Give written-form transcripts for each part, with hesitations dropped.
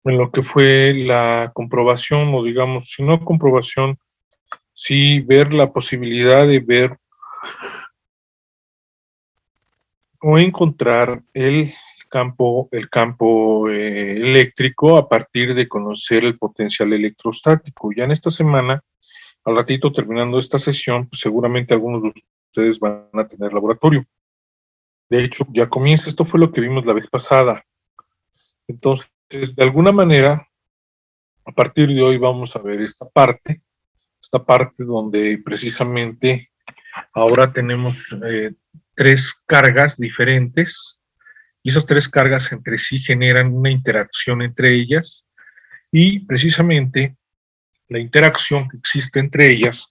en lo que fue la comprobación, o digamos, si no comprobación, sí ver la posibilidad de ver o encontrar el campo eléctrico a partir de conocer el potencial electrostático. Ya en esta semana, al ratito terminando esta sesión, pues seguramente algunos de ustedes van a tener laboratorio. De hecho, ya comienza, esto fue lo que vimos la vez pasada. Entonces, de alguna manera, a partir de hoy vamos a ver esta parte donde precisamente ahora tenemos tres cargas diferentes, y esas tres cargas entre sí generan una interacción entre ellas, y precisamente la interacción que existe entre ellas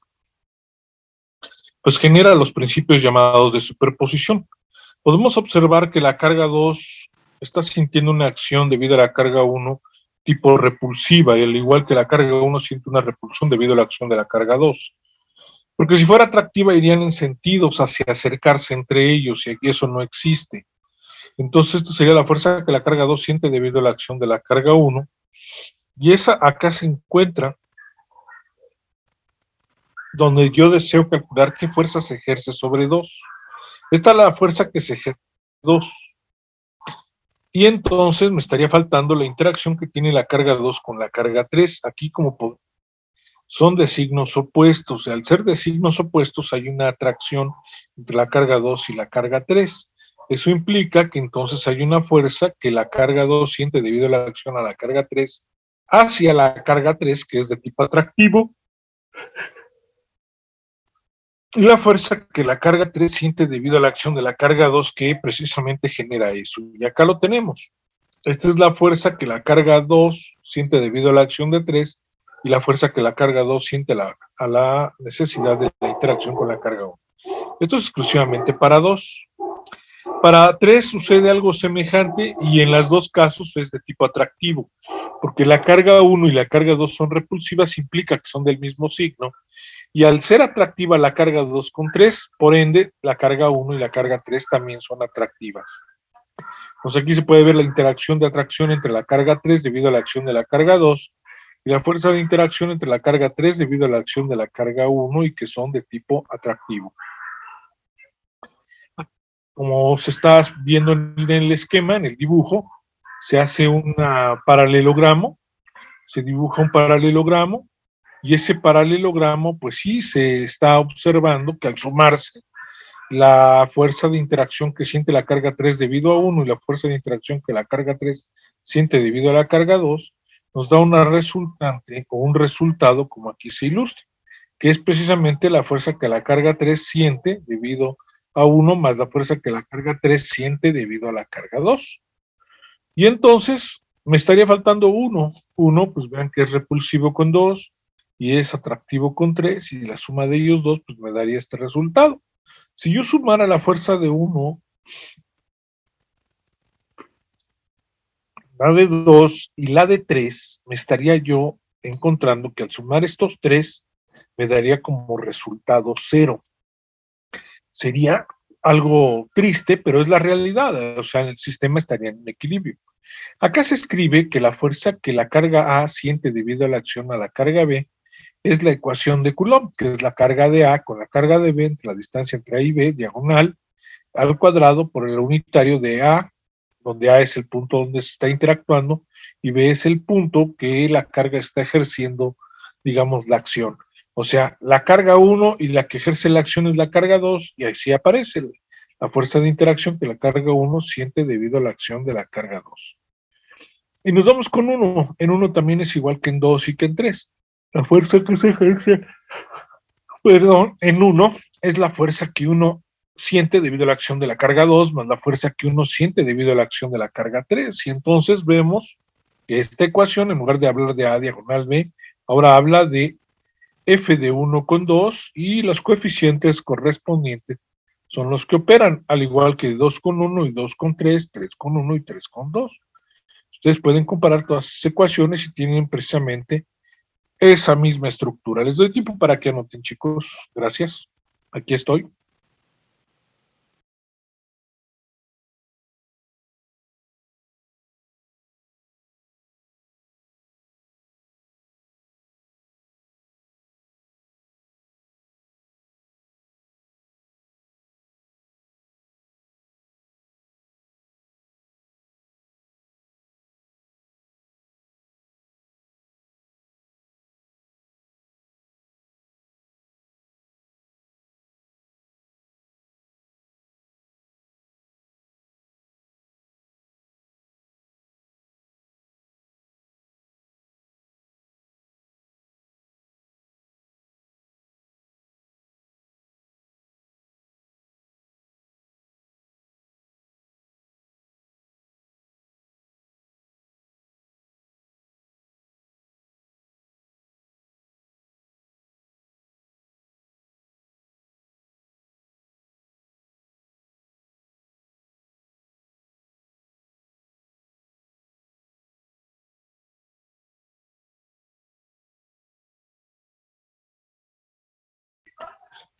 pues genera los principios llamados de superposición. Podemos observar que la carga 2 está sintiendo una acción debido a la carga 1 tipo repulsiva, y al igual que la carga 1 siente una repulsión debido a la acción de la carga 2. Porque si fuera atractiva irían en sentidos hacia acercarse entre ellos, y aquí eso no existe. Entonces esta sería la fuerza que la carga 2 siente debido a la acción de la carga 1, y esa acá se encuentra donde yo deseo calcular qué fuerza se ejerce sobre 2. Esta es la fuerza que se ejerce sobre 2. Y entonces me estaría faltando la interacción que tiene la carga 2 con la carga 3. Aquí como son de signos opuestos, y al ser de signos opuestos hay una atracción entre la carga 2 y la carga 3. Eso implica que entonces hay una fuerza que la carga 2 siente debido a la acción a la carga 3 hacia la carga 3, que es de tipo atractivo, y la fuerza que la carga 3 siente debido a la acción de la carga 2, que precisamente genera eso. Y acá lo tenemos. Esta es la fuerza que la carga 2 siente debido a la acción de 3, y la fuerza que la carga 2 siente a la necesidad de la interacción con la carga 1. Esto es exclusivamente para 2. Para 3 sucede algo semejante, y en los dos casos es de tipo atractivo, porque la carga 1 y la carga 2 son repulsivas, implica que son del mismo signo, y al ser atractiva la carga 2 con 3, por ende, la carga 1 y la carga 3 también son atractivas. Entonces aquí se puede ver la interacción de atracción entre la carga 3 debido a la acción de la carga 2, y la fuerza de interacción entre la carga 3 debido a la acción de la carga 1, y que son de tipo atractivo. Como se está viendo en el esquema, en el dibujo, se hace un paralelogramo, se dibuja un paralelogramo, y ese paralelogramo, pues sí, se está observando que al sumarse la fuerza de interacción que siente la carga 3 debido a 1 y la fuerza de interacción que la carga 3 siente debido a la carga 2, nos da una resultante o un resultado como aquí se ilustra, que es precisamente la fuerza que la carga 3 siente debido a 1 más la fuerza que la carga 3 siente debido a la carga 2. Y entonces me estaría faltando 1. 1, pues vean que es repulsivo con 2 y es atractivo con 3, y la suma de ellos dos pues me daría este resultado. Si yo sumara la fuerza de 1, la de 2 y la de 3, me estaría yo encontrando que al sumar estos 3 me daría como resultado 0. Sería algo triste, pero es la realidad, o sea, el sistema estaría en equilibrio. Acá se escribe que la fuerza que la carga A siente debido a la acción a la carga B es la ecuación de Coulomb, que es la carga de A con la carga de B entre la distancia entre A y B, diagonal, al cuadrado por el unitario de A, donde A es el punto donde se está interactuando y B es el punto que la carga está ejerciendo, digamos, la acción. O sea, la carga 1 y la que ejerce la acción es la carga 2, y así aparece la fuerza de interacción que la carga 1 siente debido a la acción de la carga 2. Y nos vamos con 1. En 1 también es igual que en 2 y que en 3. La fuerza que se ejerce, perdón, en 1 es la fuerza que uno siente debido a la acción de la carga 2 más la fuerza que uno siente debido a la acción de la carga 3. Y entonces vemos que esta ecuación, en lugar de hablar de A diagonal B, ahora habla de F de 1 con 2, y los coeficientes correspondientes son los que operan, al igual que 2 con 1 y 2 con 3, 3 con 1 y 3 con 2. Ustedes pueden comparar todas esas ecuaciones y tienen precisamente esa misma estructura. Les doy tiempo para que anoten, chicos. Gracias. Aquí estoy.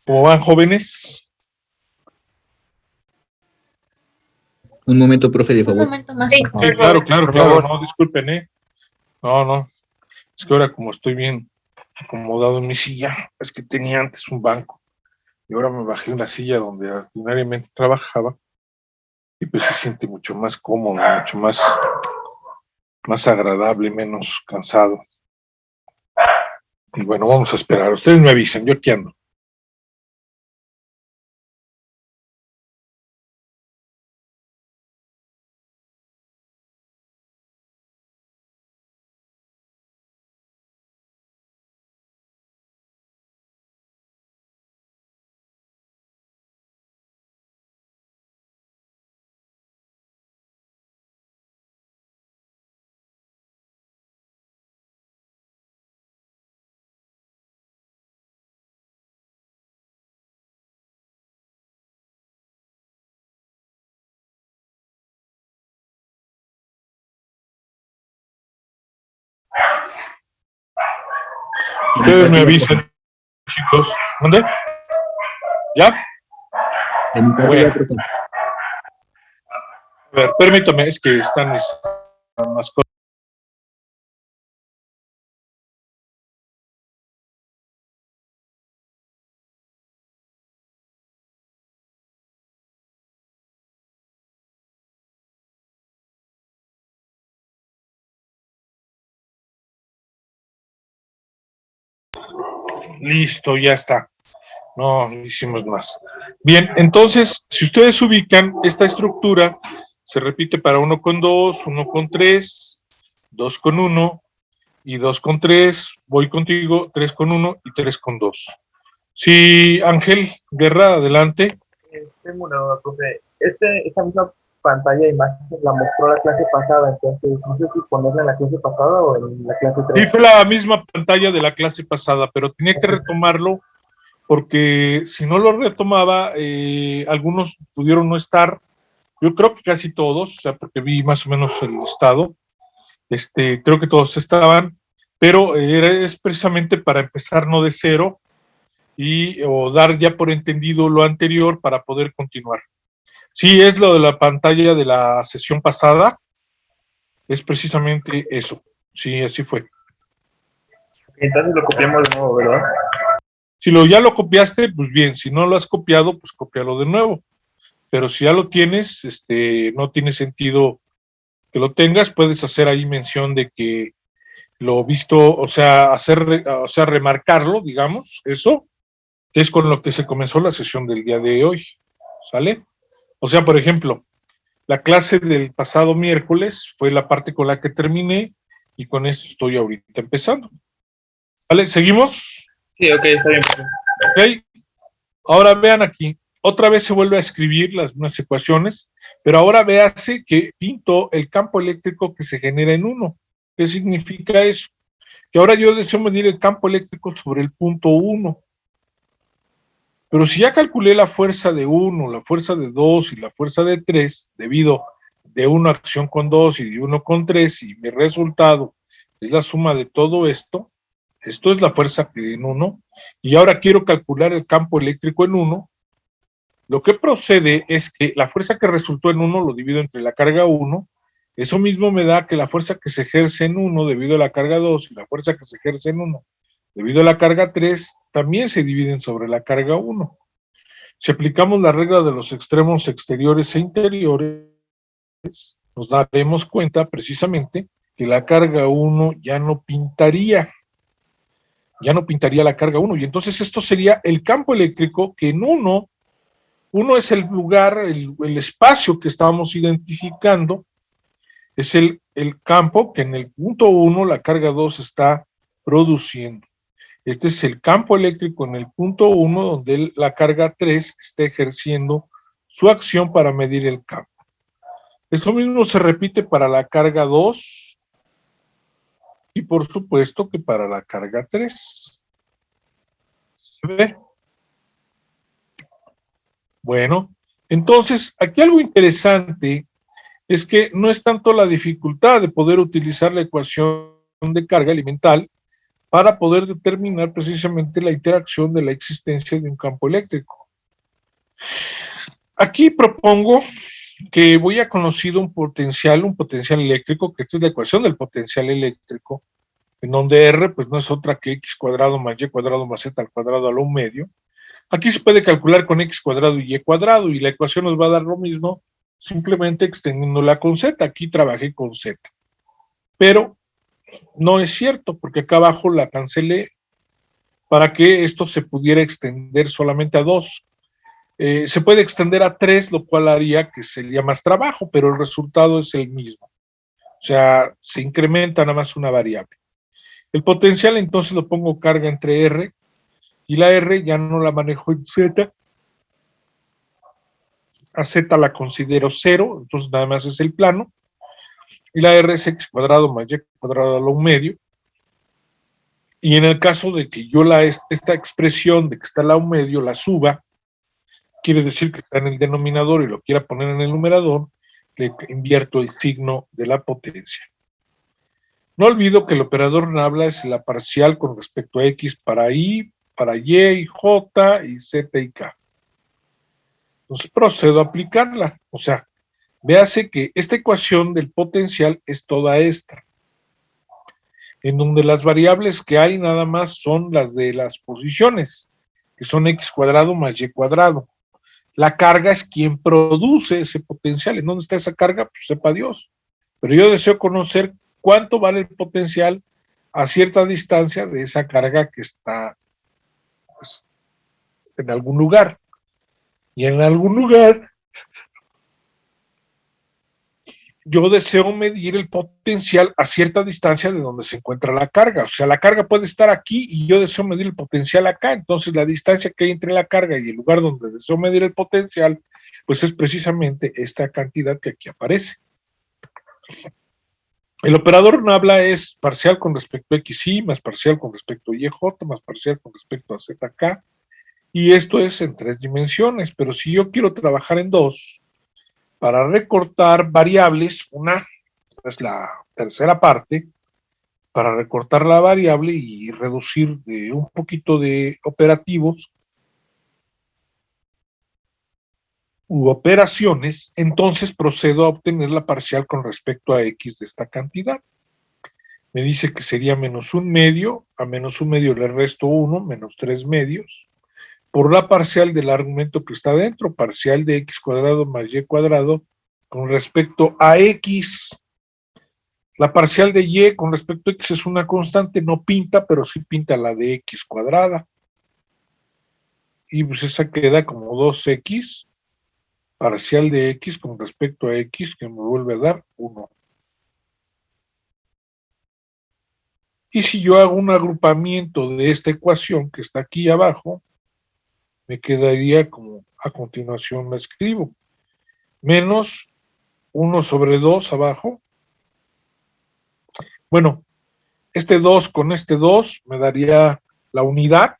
¿Cómo van, jóvenes? Un momento, profe, de Un favor. momento más, Sí, por favor. Sí, claro, claro, por claro, favor. no, disculpen, No, es que ahora como estoy bien acomodado en mi silla, es que tenía antes un banco y ahora me bajé una silla donde ordinariamente trabajaba y pues se siente mucho más cómodo, mucho más agradable, menos cansado. Y bueno, vamos a esperar, ustedes me avisan, yo aquí ando. Ustedes me avisan, chicos. ¿Dónde? ¿Ya? De mi parte, Bueno. ya, profe. A ver, permítame, es que están mis mascotas. Listo, ya está. No hicimos más. Bien, entonces, si ustedes ubican esta estructura, se repite para 1 con 2, 1 con 3, 2 con 1 y 2 con 3, voy contigo, 3 con 1 y 3 con 2. Sí, Ángel Guerra, adelante. Tengo una duda, profe. Esta misma pantalla de imágenes la mostró la clase pasada, entonces no sé si ponerla en la clase pasada o en la clase Sí, 3. fue la misma pantalla de la clase pasada, pero tenía que retomarlo porque si no lo retomaba, algunos pudieron no estar. Yo creo que casi todos, o sea, porque vi más o menos el estado, creo que todos estaban, pero es precisamente para empezar no de cero o dar ya por entendido lo anterior para poder continuar. Sí, es lo de la pantalla de la sesión pasada, es precisamente eso. Sí, así fue. Entonces lo copiamos de nuevo, ¿verdad? Si ya lo copiaste, pues bien, si no lo has copiado, pues cópialo de nuevo. Pero si ya lo tienes, no tiene sentido que lo tengas, puedes hacer ahí mención de que lo visto, o sea, remarcarlo, digamos, eso, que es con lo que se comenzó la sesión del día de hoy, ¿sale? O sea, por ejemplo, la clase del pasado miércoles fue la parte con la que terminé y con eso estoy ahorita empezando. ¿Vale? ¿Seguimos? Sí, ok, está bien, profe. Ok. Ahora vean aquí, otra vez se vuelve a escribir las mismas ecuaciones, pero ahora véase que pinto el campo eléctrico que se genera en uno. ¿Qué significa eso? Que ahora yo deseo medir el campo eléctrico sobre el punto 1. Pero si ya calculé la fuerza de 1, la fuerza de 2 y la fuerza de 3, debido de una acción con 2 y de 1 con 3, y mi resultado es la suma de todo esto es la fuerza que en 1, y ahora quiero calcular el campo eléctrico en 1, lo que procede es que la fuerza que resultó en 1 lo divido entre la carga 1, eso mismo me da que la fuerza que se ejerce en 1 debido a la carga 2 y la fuerza que se ejerce en 1 debido a la carga 3 también se dividen sobre la carga 1. Si aplicamos la regla de los extremos exteriores e interiores, nos daremos cuenta precisamente que la carga 1 ya no pintaría la carga 1, y entonces esto sería el campo eléctrico que en 1 es el lugar, el espacio que estamos identificando, es el campo que en el punto 1 la carga 2 está produciendo. Este es el campo eléctrico en el punto 1 donde la carga 3 está ejerciendo su acción para medir el campo. Esto mismo se repite para la carga 2 y por supuesto que para la carga 3. ¿Se ve? Bueno, entonces aquí algo interesante es que no es tanto la dificultad de poder utilizar la ecuación de carga elemental, para poder determinar precisamente la interacción de la existencia de un campo eléctrico. Aquí propongo que voy a conocido un potencial eléctrico, que esta es la ecuación del potencial eléctrico, en donde R pues no es otra que x cuadrado más y cuadrado más z al cuadrado a la 1/2. Aquí se puede calcular con x cuadrado y y cuadrado, y la ecuación nos va a dar lo mismo, simplemente extendiéndola con z. Aquí trabajé con z. Pero no es cierto, porque acá abajo la cancelé para que esto se pudiera extender solamente a 2. Se puede extender a 3, lo cual haría que sería más trabajo, pero el resultado es el mismo. O sea, se incrementa nada más una variable. El potencial entonces lo pongo carga entre R, y la R ya no la manejo en Z. A Z la considero 0, entonces nada más es el plano. Y la R es x cuadrado más y cuadrado a la 1/2. Y en el caso de que yo esta expresión de que está a la 1/2 la suba, quiere decir que está en el denominador y lo quiera poner en el numerador, le invierto el signo de la potencia. No olvido que el operador nabla es la parcial con respecto a x para y, para y, j, y z y k. Entonces procedo a aplicarla. O sea, véase que esta ecuación del potencial es toda esta, en donde las variables que hay nada más son las de las posiciones, que son x cuadrado más y cuadrado. La carga es quien produce ese potencial. ¿En dónde está esa carga? Pues sepa Dios. Pero yo deseo conocer cuánto vale el potencial a cierta distancia de esa carga que está pues, en algún lugar. Y en algún lugar yo deseo medir el potencial a cierta distancia de donde se encuentra la carga. O sea, la carga puede estar aquí y yo deseo medir el potencial acá. Entonces, la distancia que hay entre la carga y el lugar donde deseo medir el potencial, pues es precisamente esta cantidad que aquí aparece. El operador nabla es parcial con respecto a xy, más parcial con respecto a yj, más parcial con respecto a zk, y esto es en 3 dimensiones, pero si yo quiero trabajar en 2, para recortar variables, una es la tercera parte, para recortar la variable y reducir un poquito de operativos u operaciones, entonces procedo a obtener la parcial con respecto a x de esta cantidad. Me dice que sería menos 1/2, a menos 1/2 le resto 1, menos 3/2, por la parcial del argumento que está dentro, parcial de x cuadrado más y cuadrado con respecto a x. La parcial de y con respecto a x es una constante, no pinta, pero sí pinta la de x cuadrada. Y pues esa queda como 2x, parcial de x con respecto a x, que me vuelve a dar 1. Y si yo hago un agrupamiento de esta ecuación que está aquí abajo, me quedaría como a continuación la escribo. Menos 1/2 abajo. Bueno, este 2 con este 2 me daría la unidad.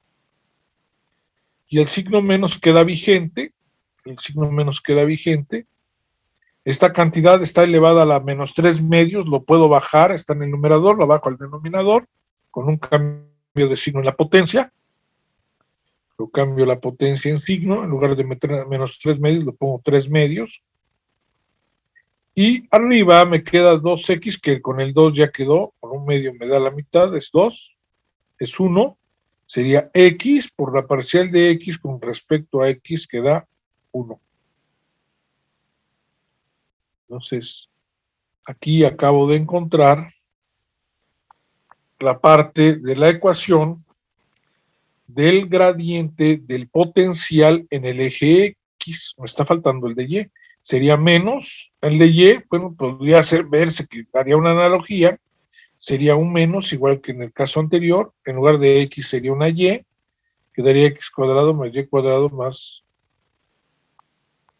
Y el signo menos queda vigente. El signo menos queda vigente. Esta cantidad está elevada a la menos 3/2, lo puedo bajar, está en el numerador, lo bajo al denominador, con un cambio de signo en la potencia. Lo cambio la potencia en signo, en lugar de meter menos 3/2, lo pongo 3/2. Y arriba me queda 2x, que con el 2 ya quedó, con 1/2 me da la mitad, es 2, es 1, sería x por la parcial de x con respecto a x, que da 1. Entonces, aquí acabo de encontrar la parte de la ecuación del gradiente del potencial en el eje X. Me está faltando el de Y. Sería menos el de Y, bueno, podría verse que daría una analogía, sería un menos, igual que en el caso anterior, en lugar de X sería una Y, quedaría X cuadrado más Y cuadrado más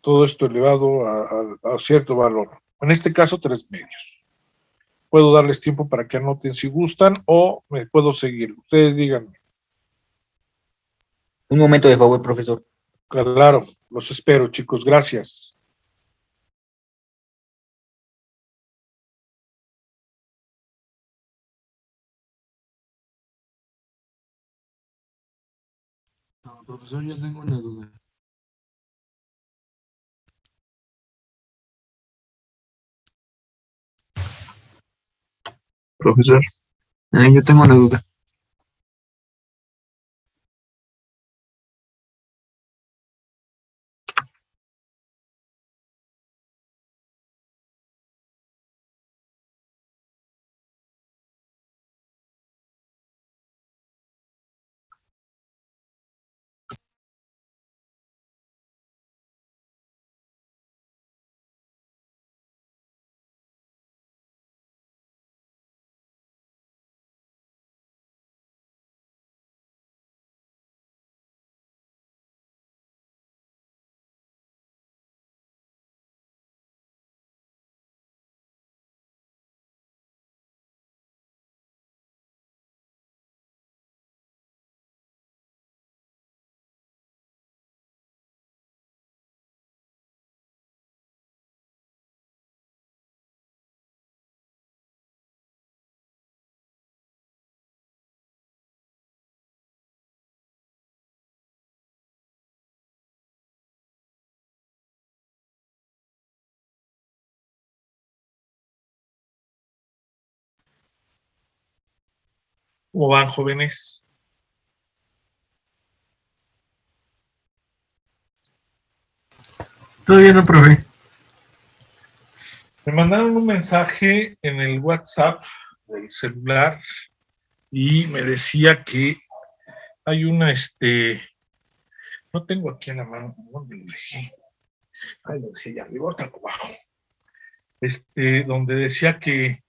todo esto elevado a cierto valor. En este caso, 3/2. Puedo darles tiempo para que anoten si gustan o me puedo seguir. Ustedes díganme. Un momento de favor, profesor. Claro, los espero, chicos. Gracias. No, profesor, yo tengo una duda. Profesor, yo tengo una duda. ¿Cómo van, jóvenes? Todo bien, ¿no, profe? Me mandaron un mensaje en el WhatsApp del celular y me decía que hay una, no tengo aquí en la mano, ¿dónde lo dejé? Ahí lo dejé ya arriba, ahorita abajo. Donde decía que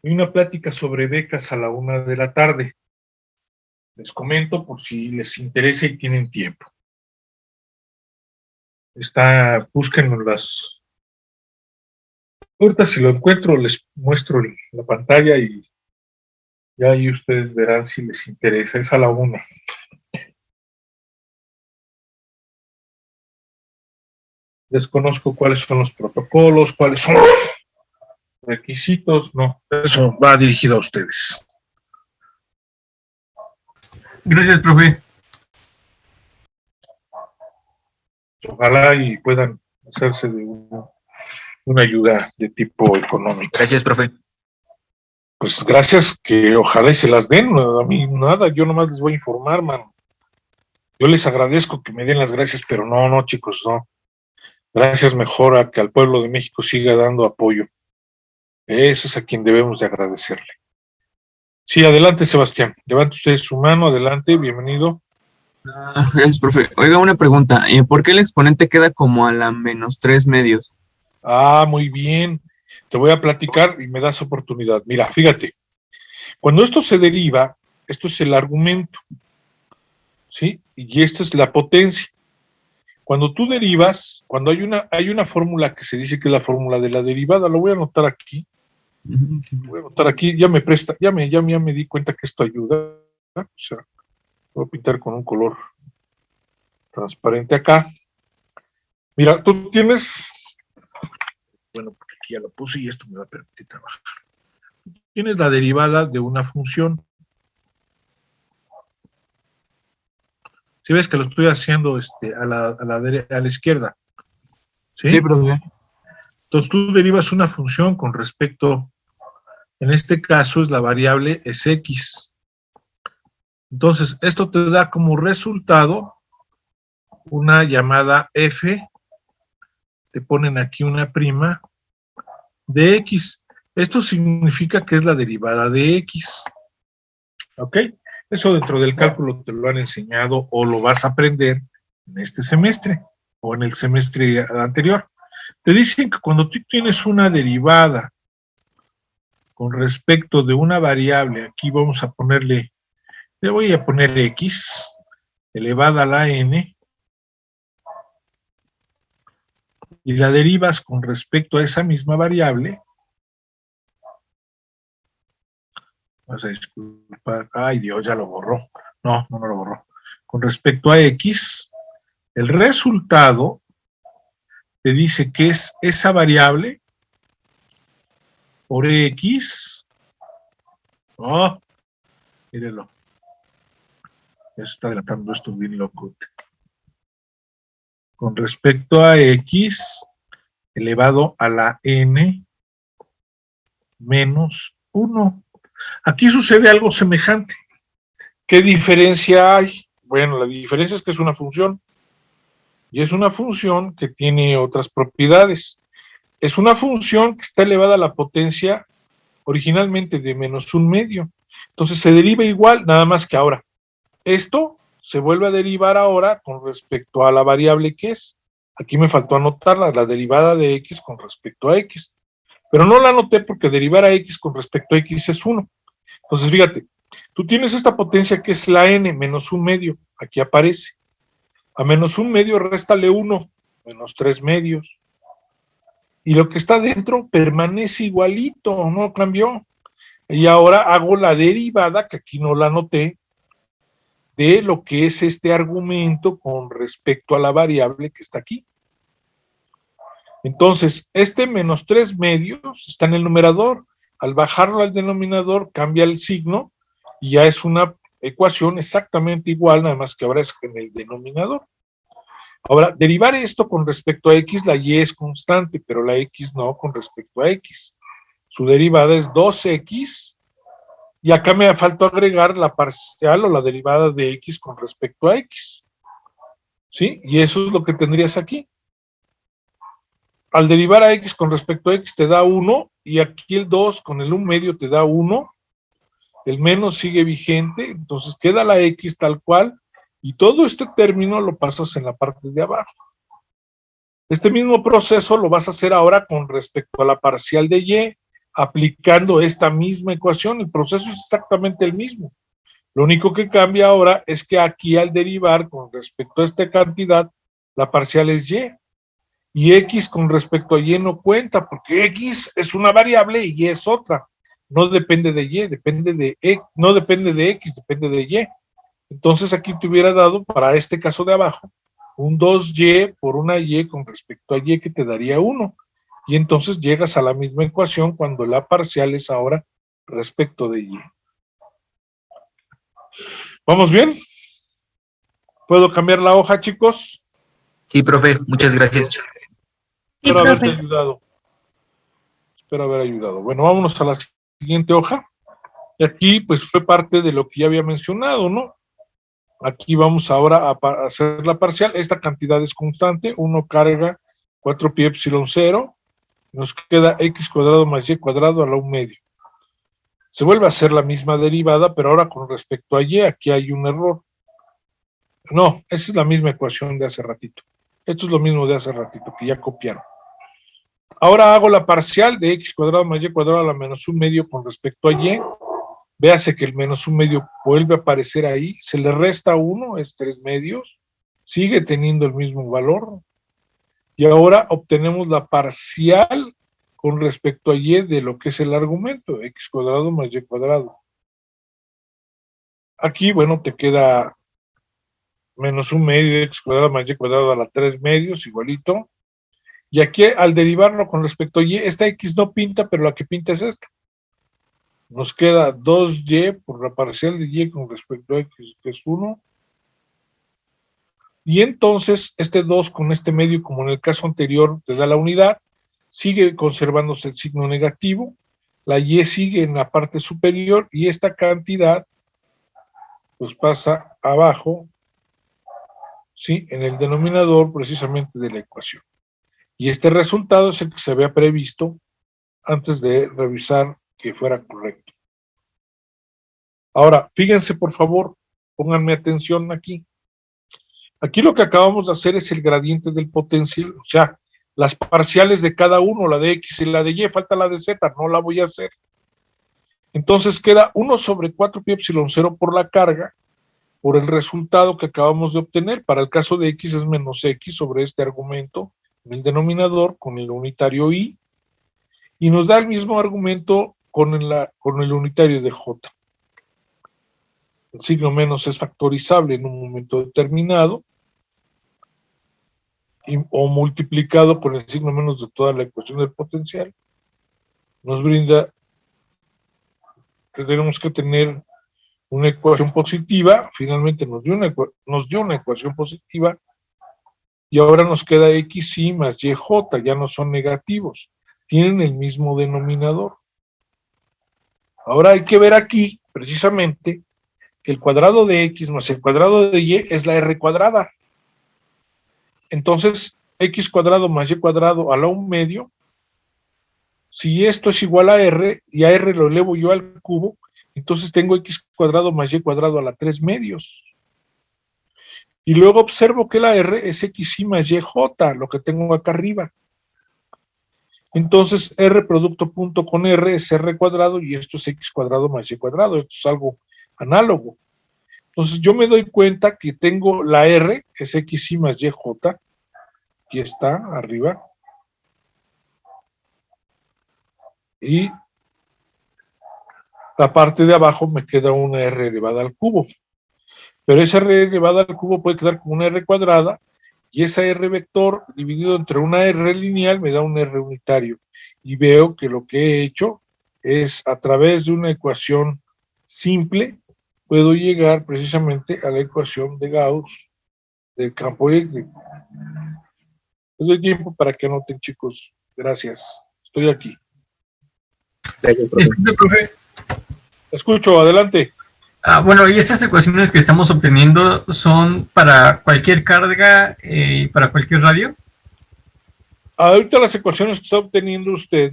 hay una plática sobre becas a la 1 de la tarde. Les comento por si les interesa y tienen tiempo. Búsquenlo ahorita si lo encuentro les muestro la pantalla y ya ahí ustedes verán si les interesa. Es a la 1. Desconozco cuáles son los protocolos, cuáles son los requisitos, no, eso va dirigido a ustedes. Gracias, profe. Ojalá y puedan hacerse de una ayuda de tipo económica. Gracias, profe. Pues gracias, que ojalá y se las den. A mí nada, yo nomás les voy a informar, man. Yo les agradezco que me den las gracias, pero no, chicos, no. Gracias mejor a que al pueblo de México siga dando apoyo. Eso es a quien debemos de agradecerle. Sí, adelante, Sebastián. Levante usted su mano, adelante, bienvenido. Gracias, profe. Oiga, una pregunta. ¿Por qué el exponente queda como a la -3 medios? Muy bien. Te voy a platicar y me das oportunidad. Mira, fíjate. Cuando esto se deriva, esto es el argumento, ¿sí? Y esta es la potencia. Cuando tú derivas, cuando hay una fórmula que se dice que es la fórmula de la derivada, lo voy a anotar aquí. Voy a anotar aquí, ya me presta, ya me di cuenta que esto ayuda. O sea, voy a pintar con un color transparente acá. Mira, tú tienes, bueno, porque aquí ya lo puse y esto me va a permitir trabajar. Tienes la derivada de una función. Si ves que lo estoy haciendo a la izquierda. ¿Sí? Sí, profe. Entonces tú derivas una función con respecto, en este caso es la variable es x. Entonces esto te da como resultado una llamada f, te ponen aquí una prima de x. Esto significa que es la derivada de x. ¿Ok? Eso dentro del cálculo te lo han enseñado o lo vas a aprender en este semestre o en el semestre anterior. Te dicen que cuando tú tienes una derivada con respecto de una variable, aquí vamos a ponerle, le voy a poner x elevada a la n, y la derivas con respecto a esa misma variable, vas a disculpar, ay Dios, ya lo borró, no lo borró, con respecto a x, el resultado te dice que es esa variable por x, mírenlo, Ya se está adelantando esto bien loco. Con respecto a x elevado a la n menos 1. Aquí sucede algo semejante. ¿Qué diferencia hay? Bueno, la diferencia es que es una función. Y es una función que tiene otras propiedades. Es una función que está elevada a la potencia originalmente de -1/2. Entonces se deriva igual, nada más que ahora. Esto se vuelve a derivar ahora con respecto a la variable que es. Aquí me faltó anotarla, la derivada de x con respecto a x. Pero no la anoté porque derivar a x con respecto a x es 1. Entonces, fíjate, tú tienes esta potencia que es la n menos 1/2, aquí aparece. A menos 1/2 réstale 1, menos 3/2. Y lo que está dentro permanece igualito, no cambió. Y ahora hago la derivada, que aquí no la anoté, de lo que es este argumento con respecto a la variable que está aquí. Entonces, este menos 3/2 está en el numerador. Al bajarlo al denominador, cambia el signo y ya es una ecuación exactamente igual, nada más que ahora es en el denominador. Ahora, derivar esto con respecto a x, la y es constante, pero la x no con respecto a x. Su derivada es 2x, y acá me faltó agregar la parcial o la derivada de x con respecto a x. ¿Sí? Y eso es lo que tendrías aquí. Al derivar a x con respecto a x te da 1, y aquí el 2 con el 1/2 te da 1, el menos sigue vigente, entonces queda la x tal cual, y todo este término lo pasas en la parte de abajo. Este mismo proceso lo vas a hacer ahora con respecto a la parcial de y, aplicando esta misma ecuación. El proceso es exactamente el mismo. Lo único que cambia ahora es que aquí al derivar con respecto a esta cantidad, la parcial es y x con respecto a y no cuenta, porque x es una variable y y es otra. No depende de y, no depende de x, depende de y. Entonces aquí te hubiera dado, para este caso de abajo, un 2y por una y con respecto a y, que te daría 1. Y entonces llegas a la misma ecuación cuando la parcial es ahora respecto de y. ¿Vamos bien? ¿Puedo cambiar la hoja, chicos? Sí, profe, muchas gracias. Sí, Espero haberte profe. ayudado. Espero haber ayudado. Bueno, vámonos a la siguiente hoja. Y aquí, pues, fue parte de lo que ya había mencionado, ¿no? Aquí vamos ahora a hacer la parcial. Esta cantidad es constante. 1 carga 4pi epsilon 0. Nos queda x cuadrado más y cuadrado a la 1/2. Se vuelve a hacer la misma derivada, pero ahora con respecto a y, aquí hay un error. No, esa es la misma ecuación de hace ratito. Esto es lo mismo de hace ratito, que ya copiaron. Ahora hago la parcial de x cuadrado más y cuadrado a la menos 1/2 con respecto a y. Véase que el menos 1/2 vuelve a aparecer ahí, se le resta 1, es 3/2, sigue teniendo el mismo valor. Y ahora obtenemos la parcial con respecto a y de lo que es el argumento, x cuadrado más y cuadrado. Aquí, bueno, te queda menos 1/2 x cuadrado más y cuadrado a la 3/2, igualito. Y aquí, al derivarlo con respecto a y, esta x no pinta, pero la que pinta es esta. Nos queda 2y por la parcial de y con respecto a x, que es 1. Y entonces, este 2 con este medio, como en el caso anterior, te da la unidad, sigue conservándose el signo negativo, la y sigue en la parte superior, y esta cantidad, pues pasa abajo, ¿sí? En el denominador, precisamente, de la ecuación. Y este resultado es el que se había previsto antes de revisar que fuera correcto. Ahora, fíjense por favor, pónganme atención aquí. Aquí lo que acabamos de hacer es el gradiente del potencial, o sea, las parciales de cada uno, la de x y la de y, falta la de z, no la voy a hacer. Entonces queda 1 sobre 4pi epsilon 0 por la carga, por el resultado que acabamos de obtener. Para el caso de x es menos x sobre este argumento en el denominador con el unitario y nos da el mismo argumento con el unitario de j. El signo menos es factorizable en un momento determinado, o multiplicado por el signo menos de toda la ecuación del potencial. Nos brinda que tenemos que tener una ecuación positiva, finalmente nos dio una ecuación positiva, y ahora nos queda xy más yj, ya no son negativos, tienen el mismo denominador. Ahora hay que ver aquí, precisamente, que el cuadrado de x más el cuadrado de y es la r cuadrada. Entonces, x cuadrado más y cuadrado a la 1/2, si esto es igual a r, y a r lo elevo yo al cubo, entonces tengo x cuadrado más y cuadrado a la 3/2. Y luego observo que la r es xy más yj, lo que tengo acá arriba. Entonces, r producto punto con r es r cuadrado, y esto es x cuadrado más y cuadrado. Esto es algo análogo. Entonces, yo me doy cuenta que tengo la r, que es xy más yj, aquí está, arriba, y la parte de abajo me queda una r elevada al cubo. Pero esa r elevada al cubo puede quedar como una r cuadrada, y esa r vector dividido entre una r lineal me da un r unitario. Y veo que lo que he hecho es, a través de una ecuación simple, puedo llegar precisamente a la ecuación de Gauss del campo eléctrico. Les doy tiempo para que anoten, chicos. Gracias. Estoy aquí. Gracias, profe. Disculpe, profe. Escucho, adelante. Bueno, y estas ecuaciones que estamos obteniendo son para cualquier carga y para cualquier radio. Ahorita las ecuaciones que está obteniendo usted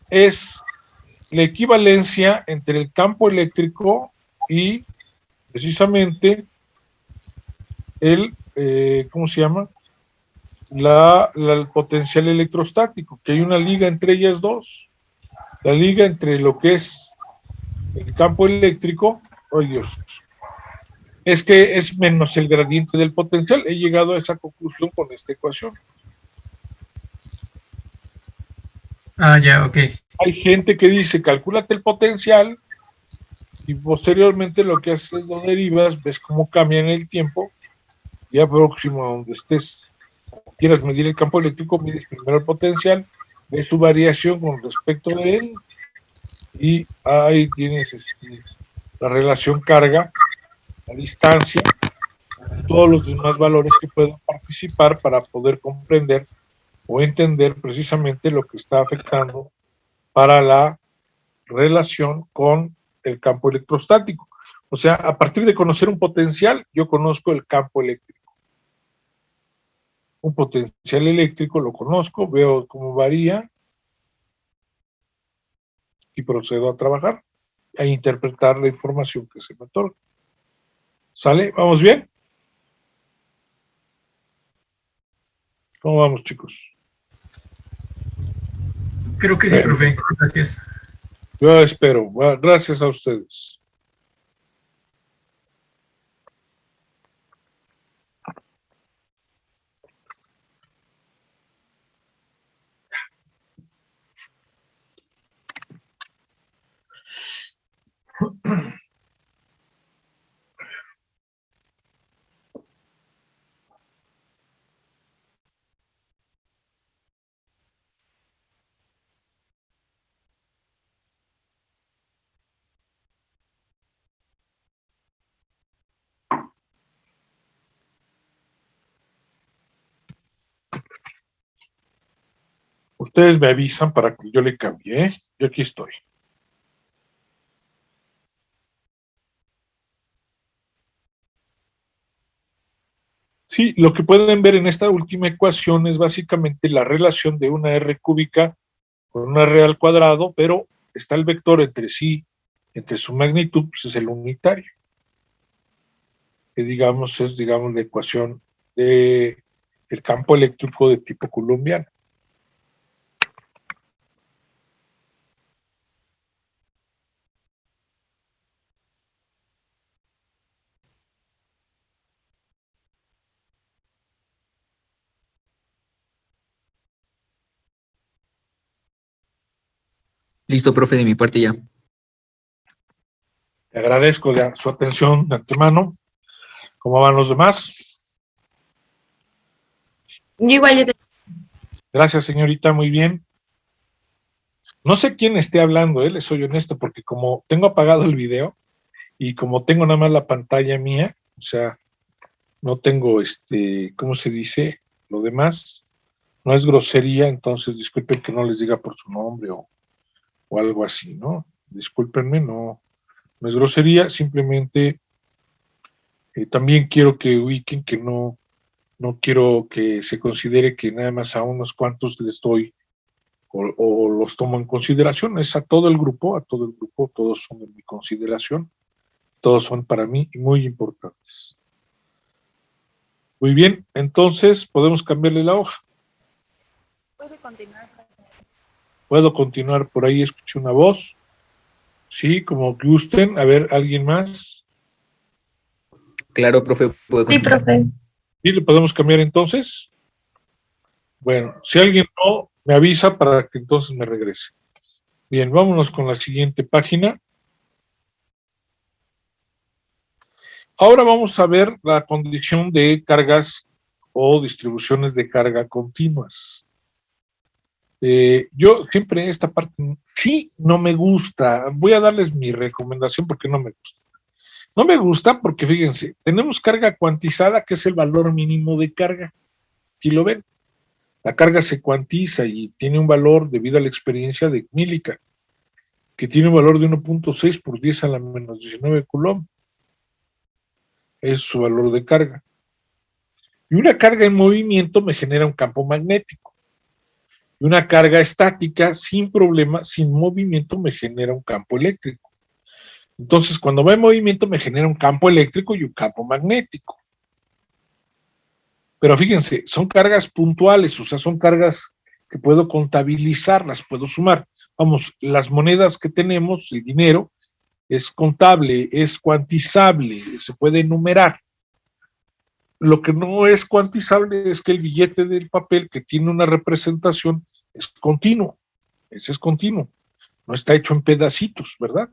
es la equivalencia entre el campo eléctrico y precisamente el, ¿cómo se llama? El potencial electrostático, que hay una liga entre ellas dos. La liga entre lo que es el campo eléctrico, ¡ay Dios!, es que es menos el gradiente del potencial. He llegado a esa conclusión con esta ecuación. Ya, ok. Hay gente que dice, calcúlate el potencial, y posteriormente lo que haces es lo derivas, ves cómo cambia en el tiempo, ya próximo a donde estés, quieras medir el campo eléctrico, mides primero el potencial, ves su variación con respecto de él, y ahí tienes la relación carga, la distancia, todos los demás valores que pueden participar para poder comprender o entender precisamente lo que está afectando para la relación con el campo electrostático. O sea, a partir de conocer un potencial, yo conozco el campo eléctrico. Un potencial eléctrico lo conozco, veo cómo varía y procedo a trabajar, a interpretar la información que se me otorga. ¿Sale? ¿Vamos bien? ¿Cómo vamos, chicos? Creo que sí, profe. Gracias. Yo espero. Gracias a ustedes. Ustedes me avisan para que yo le cambie, ¿eh? Yo aquí estoy. Sí, lo que pueden ver en esta última ecuación es básicamente la relación de una R cúbica con una R al cuadrado, pero está el vector entre sí, entre su magnitud, pues es el unitario. Que digamos es, digamos, la ecuación de el campo eléctrico de tipo coulombiano. Listo, profe, de mi parte ya. Le agradezco su atención de antemano. ¿Cómo van los demás? Yo igual, yo Gracias, señorita, muy bien. No sé quién esté hablando, les soy honesto, porque como tengo apagado el video, y como tengo nada más la pantalla mía, o sea, no tengo ¿cómo se dice? Lo demás, no es grosería, entonces disculpen que no les diga por su nombre o algo así, ¿no? Discúlpenme, no es grosería, simplemente también quiero que ubiquen que no quiero que se considere que nada más a unos cuantos les doy o los tomo en consideración, es a todo el grupo, todos son de mi consideración, todos son para mí muy importantes. Muy bien, entonces podemos cambiarle la hoja. Puede continuar. Puedo continuar, por ahí escuché una voz. Sí, como gusten. A ver, ¿alguien más? Claro, profe, puedo Sí, continuar. profe. ¿Sí le podemos cambiar entonces? Bueno, si alguien no, me avisa para que entonces me regrese. Bien, vámonos con la siguiente página. Ahora vamos a ver la condición de cargas o distribuciones de carga continuas. Yo siempre en esta parte sí no me gusta. Voy a darles mi recomendación porque no me gusta. No me gusta porque, fíjense, tenemos carga cuantizada, que es el valor mínimo de carga. Aquí lo ven. La carga se cuantiza y tiene un valor debido a la experiencia de Millikan, que tiene un valor de 1.6 por 10 a la menos 19 coulomb. Es su valor de carga. Y una carga en movimiento me genera un campo magnético. Y una carga estática, sin problema, sin movimiento, me genera un campo eléctrico. Entonces, cuando va en movimiento, me genera un campo eléctrico y un campo magnético. Pero fíjense, son cargas puntuales, o sea, son cargas que puedo contabilizar, las puedo sumar. Vamos, las monedas que tenemos, el dinero, es contable, es cuantizable, se puede enumerar. Lo que no es cuantizable es que el billete del papel que tiene una representación es continuo, ese es continuo, no está hecho en pedacitos, ¿verdad?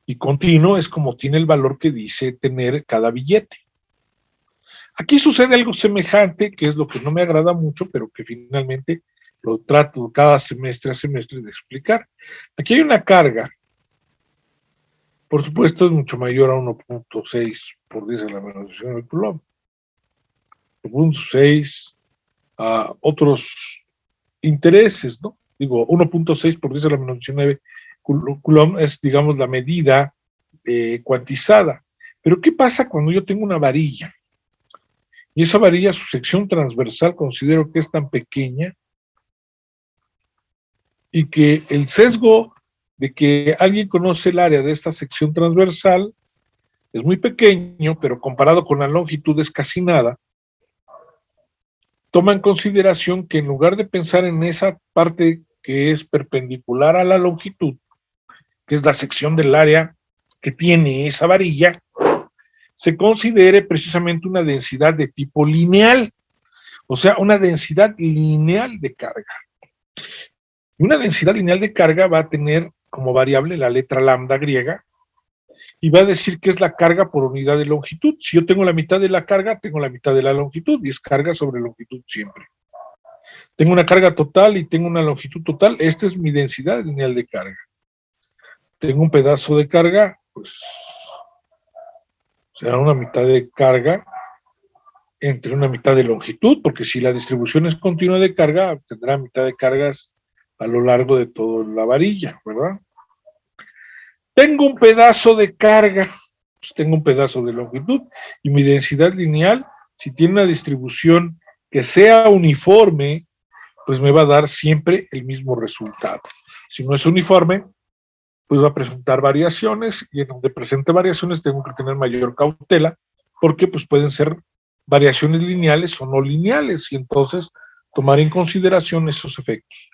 Y continuo es como tiene el valor que dice tener cada billete. Aquí sucede algo semejante, que es lo que no me agrada mucho, pero que finalmente lo trato cada semestre a semestre de explicar. Aquí hay una carga, por supuesto es mucho mayor a 1.6 por 10 a la menos 19 coulomb. 1.6 a otros intereses, ¿no? Digo, 1.6 por 10 a la menos 19 coulomb es, digamos, la medida cuantizada. Pero ¿qué pasa cuando yo tengo una varilla? Y esa varilla, su sección transversal, considero que es tan pequeña y que el sesgo de que alguien conoce el área de esta sección transversal es muy pequeño, pero comparado con la longitud es casi nada. Toma en consideración que en lugar de pensar en esa parte que es perpendicular a la longitud, que es la sección del área que tiene esa varilla, se considere precisamente una densidad de tipo lineal, o sea, una densidad lineal de carga. Y una densidad lineal de carga va a tener como variable la letra lambda griega y va a decir que es la carga por unidad de longitud. Si yo tengo la mitad de la carga, tengo la mitad de la longitud y es carga sobre longitud siempre. Tengo una carga total y tengo una longitud total, esta es mi densidad lineal de carga. Tengo un pedazo de carga, pues será una mitad de carga entre una mitad de longitud, porque si la distribución es continua de carga, tendrá mitad de cargas a lo largo de toda la varilla, ¿verdad? Tengo un pedazo de carga, pues tengo un pedazo de longitud, y mi densidad lineal, si tiene una distribución que sea uniforme, pues me va a dar siempre el mismo resultado. Si no es uniforme, pues va a presentar variaciones, y en donde presente variaciones tengo que tener mayor cautela, porque pues pueden ser variaciones lineales o no lineales, y entonces tomar en consideración esos efectos.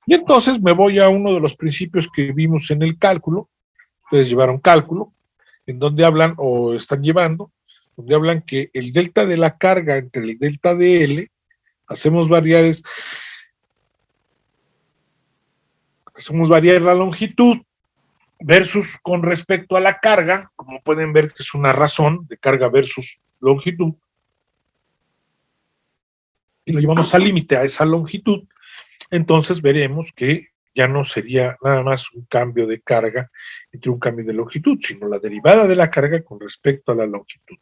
Y entonces me voy a uno de los principios que vimos en el cálculo. Ustedes llevaron cálculo, en donde hablan, o están llevando, donde hablan que el delta de la carga entre el delta de L, hacemos variar la longitud versus con respecto a la carga, como pueden ver que es una razón de carga versus longitud, y lo llevamos al límite a esa longitud, entonces veremos que ya no sería nada más un cambio de carga entre un cambio de longitud, sino la derivada de la carga con respecto a la longitud.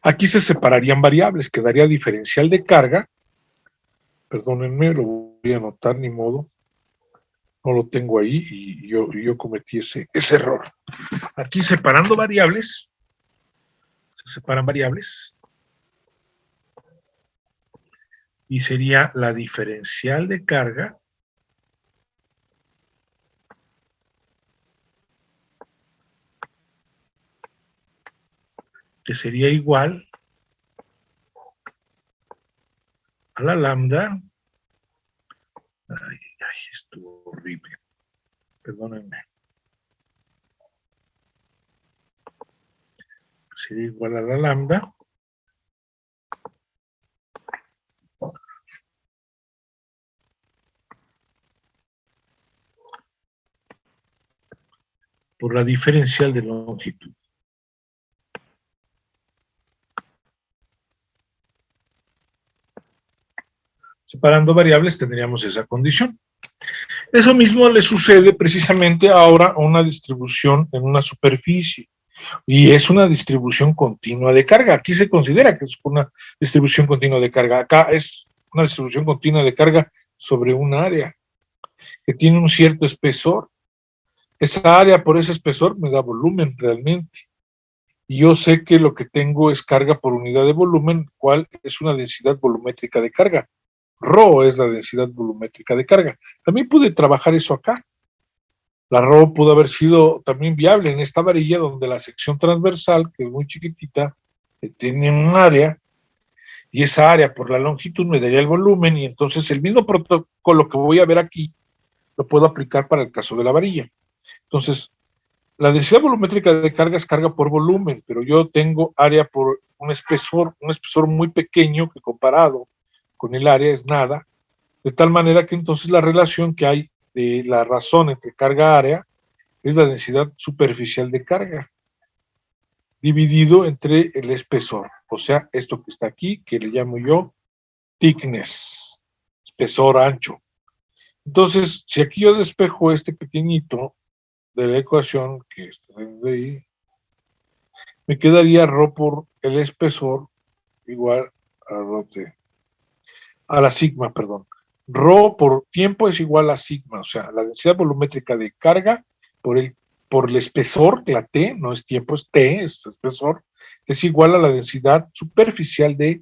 Aquí se separarían variables, quedaría diferencial de carga, perdónenme, lo voy a anotar, ni modo, no lo tengo ahí y yo cometí ese error. Aquí separando variables, se separan variables, y sería la diferencial de carga que sería igual a la lambda. Ay, estuvo horrible. Perdónenme. Sería igual a la lambda por la diferencial de longitud. Separando variables tendríamos esa condición. Eso mismo le sucede precisamente ahora a una distribución en una superficie. Y es una distribución continua de carga. Aquí se considera que es una distribución continua de carga. Acá es una distribución continua de carga sobre un área que tiene un cierto espesor. Esa área por ese espesor me da volumen realmente. Y yo sé que lo que tengo es carga por unidad de volumen, cual es una densidad volumétrica de carga. Rho es la densidad volumétrica de carga. También pude trabajar eso acá. La Rho pudo haber sido también viable en esta varilla donde la sección transversal, que es muy chiquitita, tiene un área, y esa área por la longitud me daría el volumen, y entonces el mismo protocolo que voy a ver aquí lo puedo aplicar para el caso de la varilla. Entonces, la densidad volumétrica de carga es carga por volumen, pero yo tengo área por un espesor muy pequeño que comparado con el área es nada, de tal manera que entonces la relación que hay de la razón entre carga-área es la densidad superficial de carga, dividido entre el espesor, o sea, esto que está aquí, que le llamo yo thickness, espesor ancho. Entonces, si aquí yo despejo este pequeñito de la ecuación, que está de ahí, me quedaría Rho por el espesor igual a Rho T, a la sigma, perdón. Rho por tiempo es igual a sigma, o sea, la densidad volumétrica de carga por el espesor, la T, no es tiempo, es T, es espesor, es igual a la densidad superficial de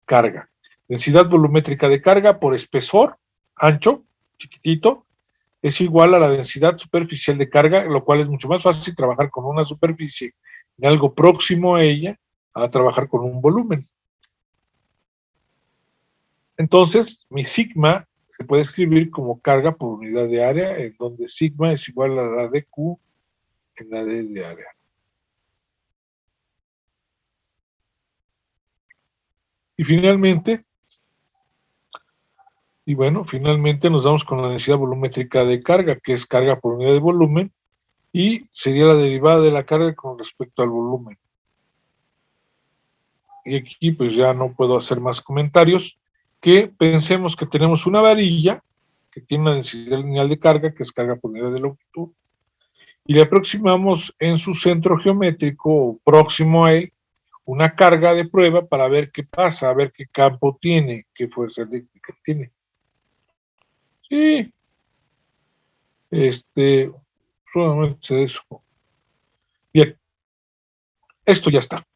carga. Densidad volumétrica de carga por espesor, ancho, chiquitito, es igual a la densidad superficial de carga, lo cual es mucho más fácil trabajar con una superficie en algo próximo a ella, a trabajar con un volumen. Entonces, mi sigma se puede escribir como carga por unidad de área, en donde sigma es igual a la de Q en la D de área. Y finalmente, nos damos con la densidad volumétrica de carga, que es carga por unidad de volumen, y sería la derivada de la carga con respecto al volumen. Y aquí pues ya no puedo hacer más comentarios, que pensemos que tenemos una varilla que tiene una densidad lineal de carga, que es carga por unidad de longitud, y le aproximamos en su centro geométrico, o próximo a él, una carga de prueba para ver qué pasa, a ver qué campo tiene, qué fuerza eléctrica tiene. Sí, solamente eso. Bien, esto ya está.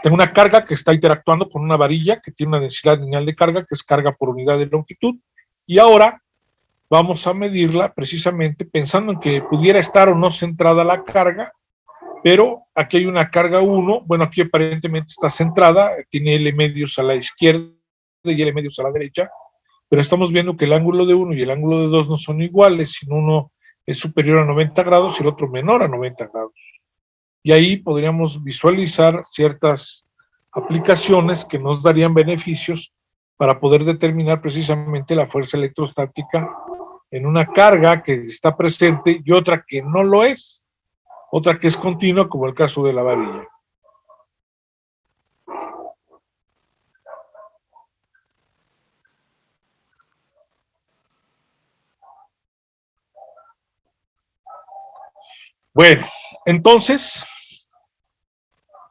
Tengo una carga que está interactuando con una varilla que tiene una densidad lineal de carga, que es carga por unidad de longitud, y ahora vamos a medirla precisamente pensando en que pudiera estar o no centrada la carga, pero aquí hay una carga 1, bueno, aquí aparentemente está centrada, tiene L medios a la izquierda y L medios a la derecha, pero estamos viendo que el ángulo de 1 y el ángulo de 2 no son iguales, sino uno es superior a 90 grados y el otro menor a 90 grados. Y ahí podríamos visualizar ciertas aplicaciones que nos darían beneficios para poder determinar precisamente la fuerza electrostática en una carga que está presente y otra que no lo es, otra que es continua, como el caso de la varilla. Bueno, entonces,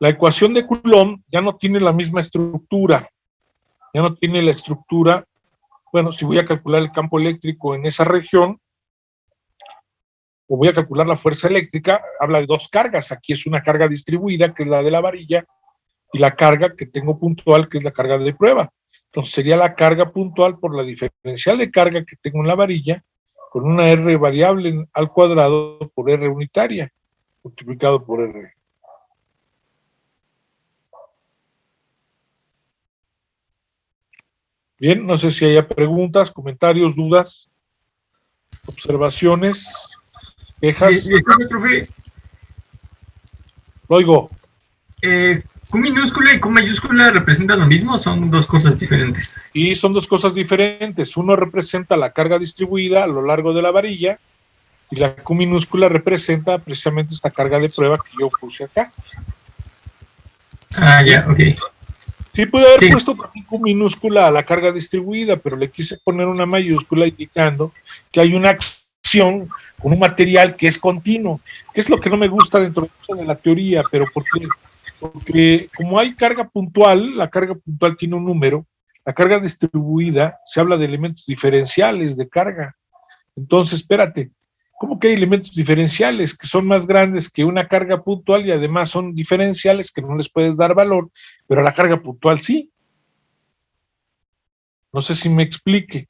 la ecuación de Coulomb ya no tiene la misma estructura, ya no tiene la estructura, bueno, si voy a calcular el campo eléctrico en esa región, o voy a calcular la fuerza eléctrica, habla de dos cargas, aquí es una carga distribuida, que es la de la varilla, y la carga que tengo puntual, que es la carga de prueba. Entonces sería la carga puntual por la diferencial de carga que tengo en la varilla, con una R variable al cuadrado por R unitaria, multiplicado por R. Bien, no sé si haya preguntas, comentarios, dudas, observaciones, quejas. Profe, Lo oigo. ¿Q minúscula y Q mayúscula representan lo mismo o son dos cosas diferentes? Y son dos cosas diferentes. Uno representa la carga distribuida a lo largo de la varilla y la Q minúscula representa precisamente esta carga de prueba que yo puse acá. Ah, ya, ok. Sí pude haber puesto también Q minúscula a la carga distribuida, pero le quise poner una mayúscula indicando que hay una acción con un material que es continuo, que es lo que no me gusta dentro de la teoría, pero porque como hay carga puntual, la carga puntual tiene un número, la carga distribuida se habla de elementos diferenciales de carga. Entonces, espérate, ¿cómo que hay elementos diferenciales que son más grandes que una carga puntual y además son diferenciales que no les puedes dar valor, pero a la carga puntual sí? No sé si me explique.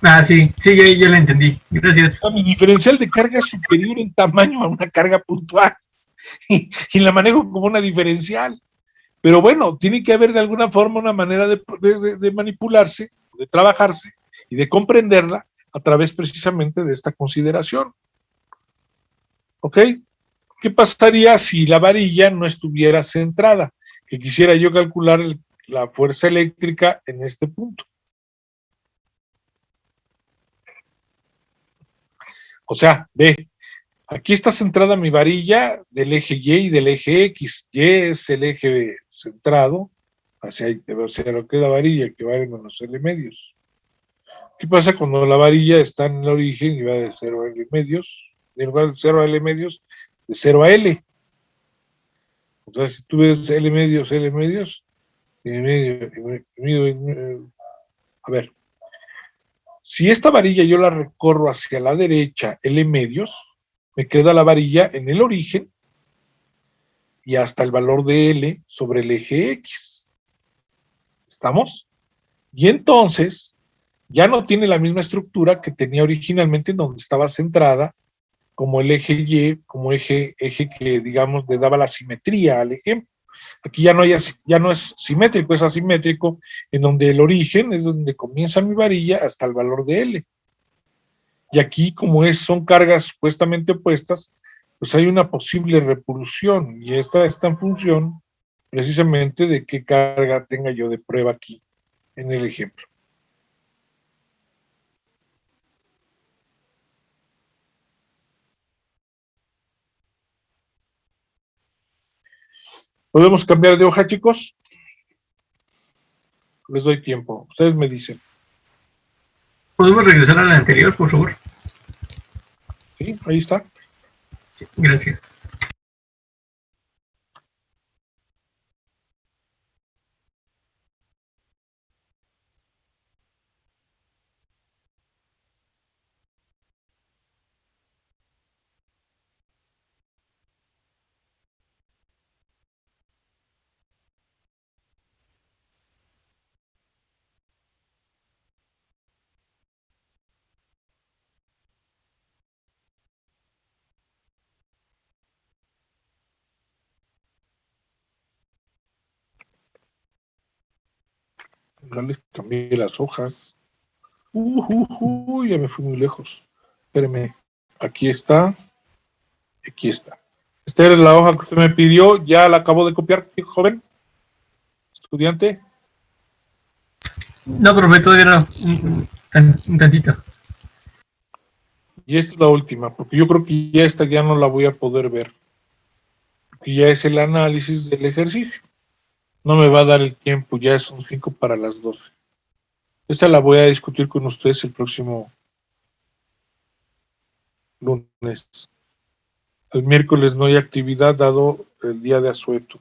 Ah, sí, ya lo entendí. Gracias. Mi diferencial de carga es superior en tamaño a una carga puntual y la manejo como una diferencial. Pero bueno, tiene que haber de alguna forma una manera de manipularse, de trabajarse y de comprenderla a través precisamente de esta consideración. ¿Ok? ¿Qué pasaría si la varilla no estuviera centrada? Que quisiera yo calcular la fuerza eléctrica en este punto. O sea, ve, aquí está centrada mi varilla del eje Y y del eje X. Y es el eje centrado, hacia ahí debe ser lo que es la varilla, que vale menos L medios. ¿Qué pasa cuando la varilla está en el origen y va de 0 a L medios? En lugar de 0 a L medios, de 0 a L. O sea, si tú ves L medios, a ver, si esta varilla yo la recorro hacia la derecha, L medios, me queda la varilla en el origen y hasta el valor de L sobre el eje X. ¿Estamos? Y entonces ya no tiene la misma estructura que tenía originalmente en donde estaba centrada como el eje Y, como eje que, digamos, le daba la simetría al ejemplo. Aquí ya no es simétrico, es asimétrico, en donde el origen es donde comienza mi varilla hasta el valor de L. Y aquí, como son cargas supuestamente opuestas, pues hay una posible repulsión, y esta está en función precisamente de qué carga tenga yo de prueba aquí en el ejemplo. ¿Podemos cambiar de hoja, chicos? Les doy tiempo. Ustedes me dicen. ¿Podemos regresar a la anterior, por favor? Sí, ahí está. Gracias. Ya les cambié las hojas. Ya me fui muy lejos. Espérenme. Aquí está. Aquí está. Esta era la hoja que usted me pidió. Ya la acabo de copiar, joven. Estudiante. No, profe, todavía no. Un tantito. Y esta es la última, porque yo creo que ya esta ya no la voy a poder ver. Porque ya es el análisis del ejercicio. No me va a dar el tiempo, ya son 5 para las 12. Esta la voy a discutir con ustedes el próximo lunes. El miércoles no hay actividad dado el día de asueto.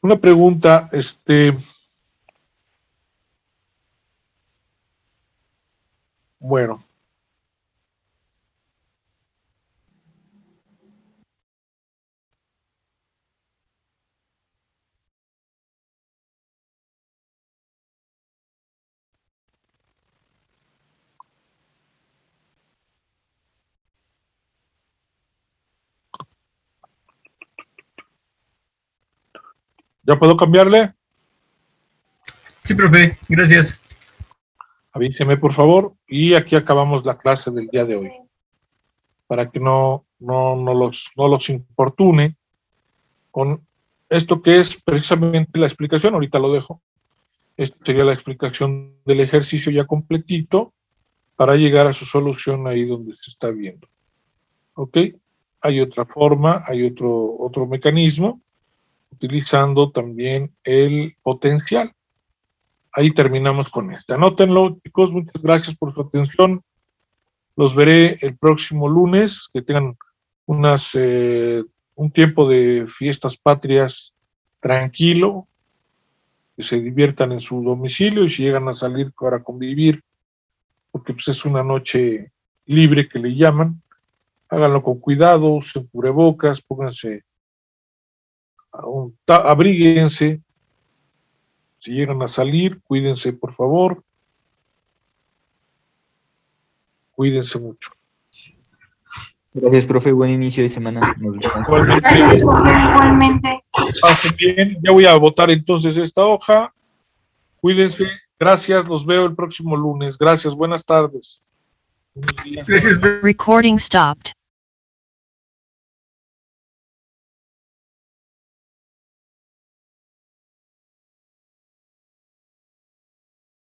Una pregunta, bueno, ¿ya puedo cambiarle? Sí, profe, gracias. Avíseme, por favor, y aquí acabamos la clase del día de hoy, para que no los importune con esto que es precisamente la explicación. Ahorita lo dejo. Esta sería la explicación del ejercicio ya completito para llegar a su solución ahí donde se está viendo. ¿Ok? Hay otra forma, hay otro mecanismo, utilizando también el potencial. Ahí terminamos con esto. Anótenlo, chicos. Muchas gracias por su atención. Los veré el próximo lunes. Que tengan un tiempo de fiestas patrias tranquilo, que se diviertan en su domicilio, y si llegan a salir para convivir, porque pues es una noche libre que le llaman, háganlo con cuidado, usen cubrebocas, pónganse, abríguense. Si llegan a salir, cuídense, por favor. Cuídense mucho. Gracias, profe. Buen inicio de semana. Nos vemos. Igualmente, Gracias, profe, igualmente. pasen bien. Ya voy a votar entonces esta hoja. Cuídense. Gracias. Los veo el próximo lunes. Gracias. Buenas tardes. Buenos días. Gracias. Recording stopped.